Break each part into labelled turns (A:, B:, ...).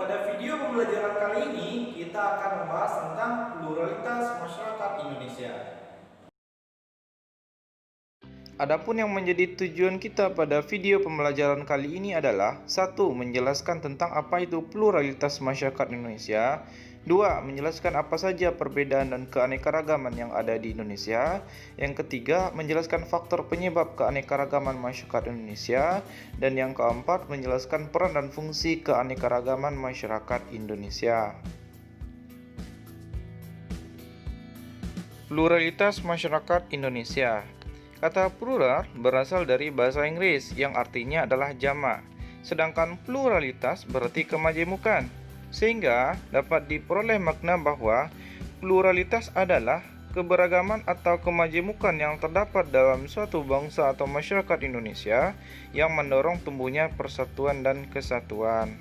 A: pada video pembelajaran kali ini kita akan membahas tentang pluralitas masyarakat Indonesia.
B: Adapun yang menjadi tujuan kita pada video pembelajaran kali ini adalah 1. Menjelaskan tentang apa itu pluralitas masyarakat Indonesia. 2. Menjelaskan apa saja perbedaan dan keanekaragaman yang ada di Indonesia. Yang ketiga, menjelaskan faktor penyebab keanekaragaman masyarakat Indonesia. Dan yang keempat, menjelaskan peran dan fungsi keanekaragaman masyarakat Indonesia. Pluralitas masyarakat Indonesia. Kata plural berasal dari bahasa Inggris yang artinya adalah jamak, sedangkan pluralitas berarti kemajemukan, sehingga dapat diperoleh makna bahwa pluralitas adalah keberagaman atau kemajemukan yang terdapat dalam suatu bangsa atau masyarakat Indonesia yang mendorong tumbuhnya persatuan dan kesatuan.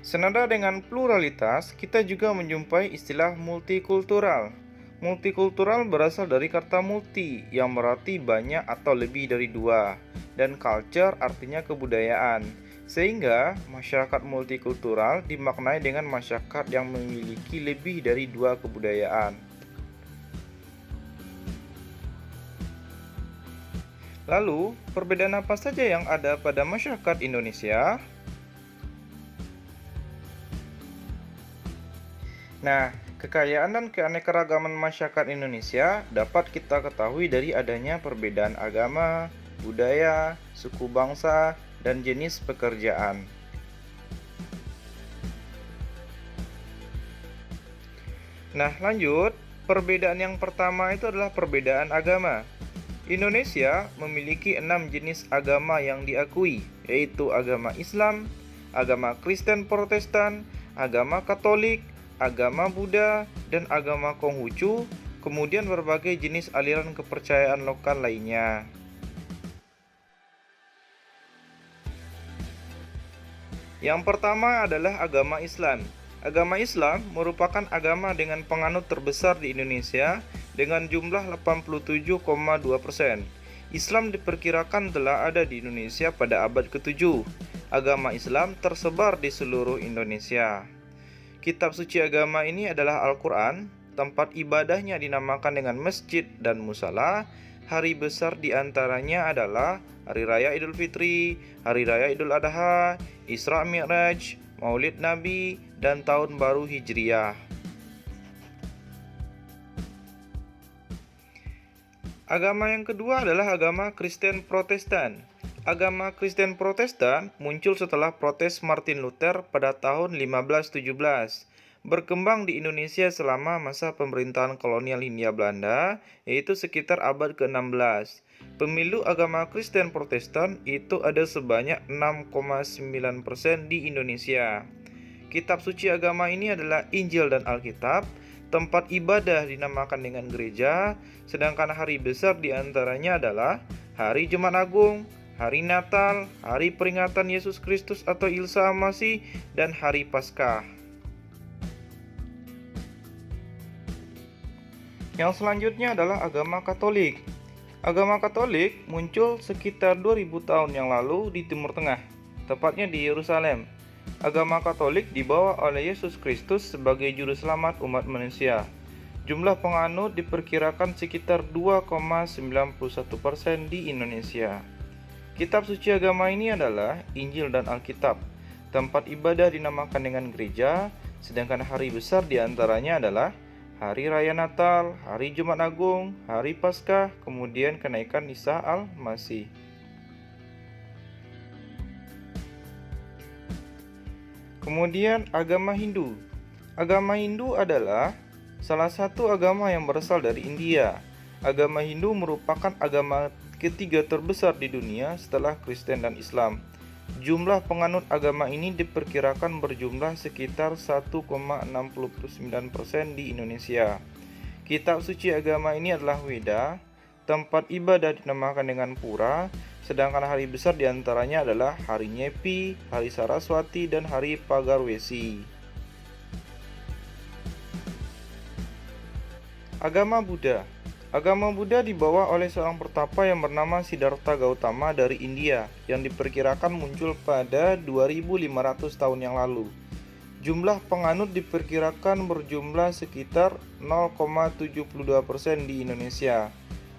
B: Senada dengan pluralitas, kita juga menjumpai istilah multikultural. Multikultural berasal dari kata multi yang berarti banyak atau lebih dari dua, dan culture artinya kebudayaan. Sehingga masyarakat multikultural dimaknai dengan masyarakat yang memiliki lebih dari dua kebudayaan. Lalu, perbedaan apa saja yang ada pada masyarakat Indonesia? Nah, kekayaan dan keanekaragaman masyarakat Indonesia dapat kita ketahui dari adanya perbedaan agama, budaya, suku bangsa, dan jenis pekerjaan. Nah, lanjut. Perbedaan yang pertama itu adalah perbedaan agama. Indonesia memiliki 6 jenis agama yang diakui, yaitu agama Islam, agama Kristen Protestan, agama Katolik, agama Buddha, dan agama Konghucu, kemudian berbagai jenis aliran kepercayaan lokal lainnya. Yang pertama adalah agama Islam. Agama Islam merupakan agama dengan penganut terbesar di Indonesia dengan jumlah 87,2%. Islam diperkirakan telah ada di Indonesia pada abad ke-7. Agama Islam tersebar di seluruh Indonesia. Kitab suci agama ini adalah Al-Quran. Tempat ibadahnya dinamakan dengan masjid dan musala. Hari besar diantaranya adalah Hari Raya Idul Fitri, Hari Raya Idul Adha, Isra Mi'raj, Maulid Nabi, dan Tahun Baru Hijriah. Agama yang kedua adalah agama Kristen Protestan. Agama Kristen Protestan muncul setelah protes Martin Luther pada tahun 1517. Berkembang di Indonesia selama masa pemerintahan kolonial Hindia Belanda, yaitu sekitar abad ke-16. Pemilu agama Kristen Protestan itu ada sebanyak 6,9% di Indonesia. Kitab suci agama ini adalah Injil dan Alkitab. Tempat ibadah dinamakan dengan gereja, sedangkan hari besar diantaranya adalah Hari Jumat Agung, Hari Natal, Hari Peringatan Yesus Kristus atau Isa Masih, dan Hari Paskah. Yang selanjutnya adalah agama Katolik. Agama Katolik muncul sekitar 2000 tahun yang lalu di Timur Tengah, tepatnya di Yerusalem. Agama Katolik dibawa oleh Yesus Kristus sebagai juru selamat umat manusia. Jumlah penganut diperkirakan sekitar 2,91% di Indonesia. Kitab suci agama ini adalah Injil dan Alkitab. Tempat ibadah dinamakan dengan gereja, sedangkan hari besar diantaranya adalah Hari Raya Natal, Hari Jumat Agung, Hari Paskah, kemudian kenaikan Isa Al-Masih. Kemudian agama Hindu. Agama Hindu adalah salah satu agama yang berasal dari India. Agama Hindu merupakan agama ketiga terbesar di dunia setelah Kristen dan Islam. Jumlah penganut agama ini diperkirakan berjumlah sekitar 1,69% di Indonesia. Kitab suci agama ini adalah Weda. Tempat ibadah dinamakan dengan Pura, sedangkan hari besar diantaranya adalah Hari Nyepi, Hari Saraswati, dan Hari Pagarwesi. Agama Buddha. Agama Buddha dibawa oleh seorang pertapa yang bernama Siddhartha Gautama dari India yang diperkirakan muncul pada 2500 tahun yang lalu. Jumlah penganut diperkirakan berjumlah sekitar 0,72% di Indonesia.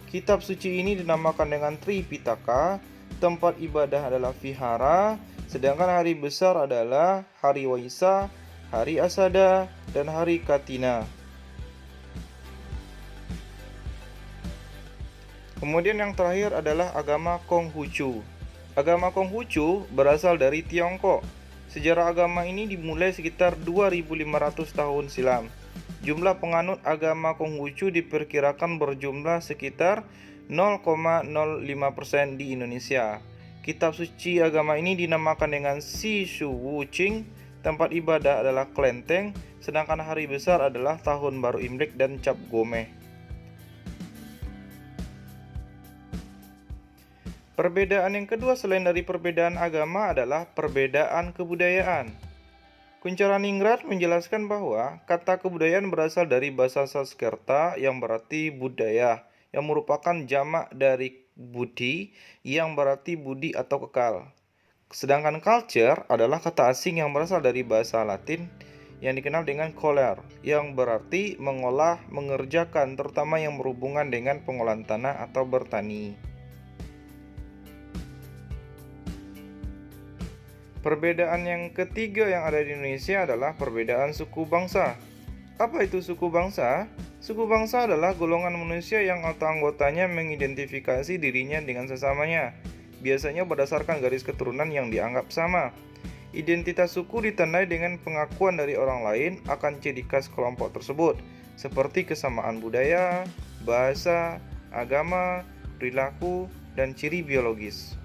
B: Kitab suci ini dinamakan dengan Tripitaka, tempat ibadah adalah vihara, sedangkan hari besar adalah hari Waisa, hari Asada, dan hari Katina. Kemudian yang terakhir adalah agama Konghucu. Agama Konghucu berasal dari Tiongkok. Sejarah agama ini dimulai sekitar 2500 tahun silam. Jumlah penganut agama Konghucu diperkirakan berjumlah sekitar 0,05% di Indonesia. Kitab suci agama ini dinamakan dengan Si Shu Wu Ching. Tempat ibadah adalah kelenteng, sedangkan hari besar adalah Tahun Baru Imlek dan Cap Gomeh. Perbedaan yang kedua selain dari perbedaan agama adalah perbedaan kebudayaan. Kuncharaningrat menjelaskan bahwa kata kebudayaan berasal dari bahasa Sanskerta yang berarti budaya, yang merupakan jamak dari buddhi yang berarti budi atau kekal. Sedangkan culture adalah kata asing yang berasal dari bahasa Latin yang dikenal dengan coller, yang berarti mengolah, mengerjakan, terutama yang berhubungan dengan pengolahan tanah atau bertani. Perbedaan yang ketiga yang ada di Indonesia adalah perbedaan suku bangsa. Apa itu suku bangsa? Suku bangsa adalah golongan manusia yang anggotanya mengidentifikasi dirinya dengan sesamanya, biasanya berdasarkan garis keturunan yang dianggap sama. Identitas suku ditandai dengan pengakuan dari orang lain akan ciri khas kelompok tersebut, seperti kesamaan budaya, bahasa, agama, perilaku, dan ciri biologis.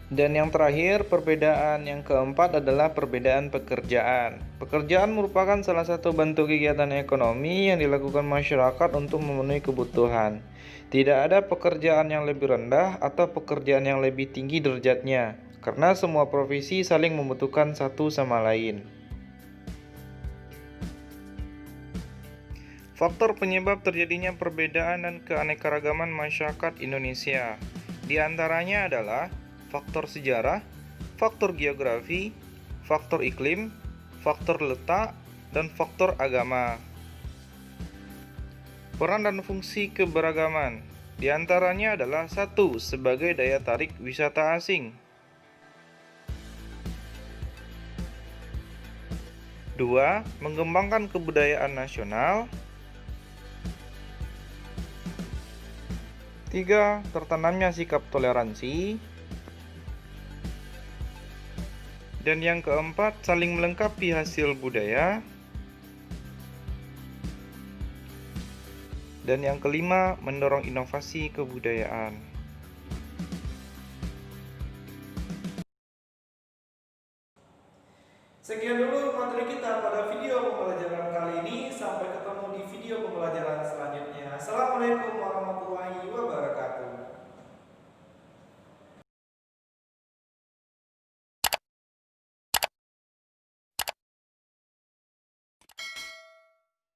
B: Dan yang terakhir, perbedaan yang keempat adalah perbedaan pekerjaan. Pekerjaan merupakan salah satu bentuk kegiatan ekonomi yang dilakukan masyarakat untuk memenuhi kebutuhan. Tidak ada pekerjaan yang lebih rendah atau pekerjaan yang lebih tinggi derajatnya, karena semua profesi saling membutuhkan satu sama lain. Faktor penyebab terjadinya perbedaan dan keanekaragaman masyarakat Indonesia. Di antaranya adalah faktor sejarah, faktor geografi, faktor iklim, faktor letak, dan faktor agama. Peran dan fungsi keberagaman di antaranya adalah 1. Sebagai daya tarik wisata asing. 2. Mengembangkan kebudayaan nasional. 3. Tertanamnya sikap toleransi. Dan yang keempat, saling melengkapi hasil budaya. Dan yang kelima, mendorong inovasi kebudayaan.
A: Sekian dulu materi kita pada video pembelajaran kali ini. Sampai ketemu di video pembelajaran selanjutnya. Assalamualaikum